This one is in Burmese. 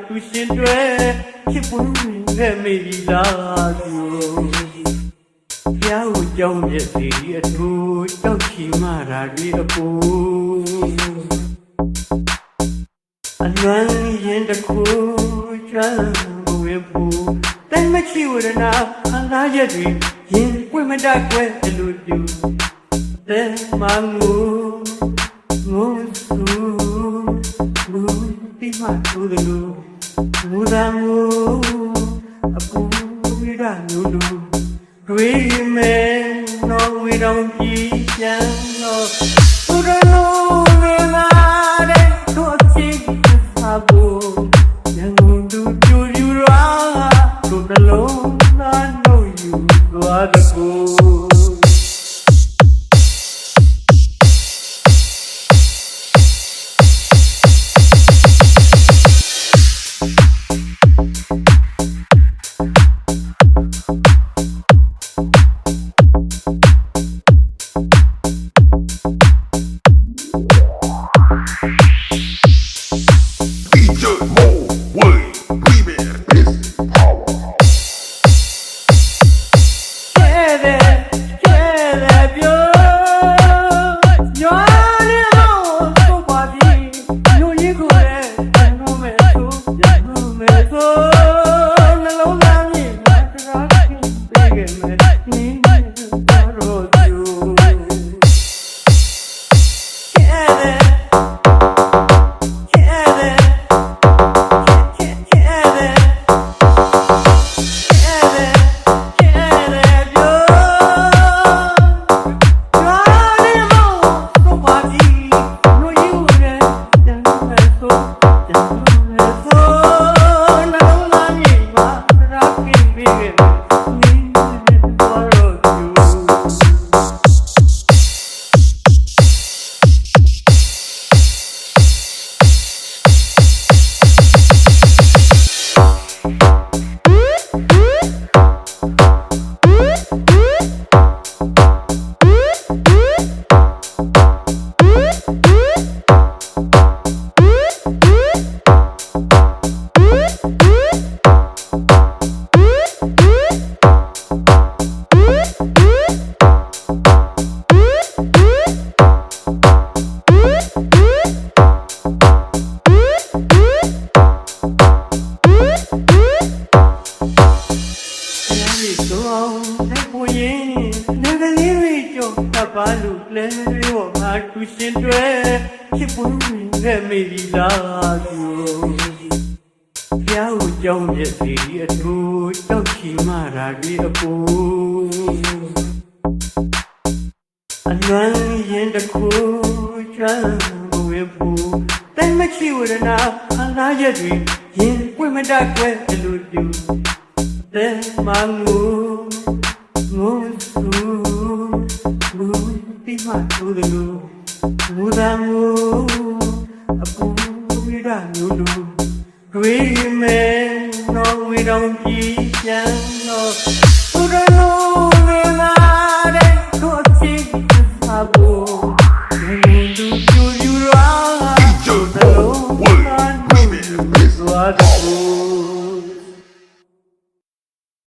တူရှင်တွေဖြစ်ပွင့်ခဲ့မိပြီလားသူပြောင်းကြောင်းရဲ့စီအထူးတောက်ချီမာရာတွေအပူအလွန်ရင်တခုချမ်းဝေပူတိုင်မချီဝရနာအလားရက်တွေရင်ပွင့်မတတ်ခွဲအလိုတူတဲ့မငူငုံစုလူတိမသူတို့မူသာမူအပူဝိရနူလူတွေမဲနော်ဝေတော်ကြည်ပြန်တော့သူတို့နေလာတဲ့သူအဖြစ်သာဘူးရန်ကုန်သူပြူပြူရာသူတလုံးနာလို့ယူသွားတကူဘာလို့လဲရောငါတူရှင်တွေဖြစ်ပွင့်ခဲ့မိပြီလားသူပြောင်းကြောင်းရဲ့စီအထူးတောက်ချီမာရာတွေအပူအလွန်ရင်တခုချမ်းဝေပူတိုင်မချီဝရနာအလားရက်တွေရင်ပွင့်မတတ်ခွဲအလိုတူတဲ့မငူငုံစုလူတိမသူတို့မူသာမူအပူဝိရနူလူတွေမဲနော်ဝေတော်ကြည်ပြန်တော့သူတို့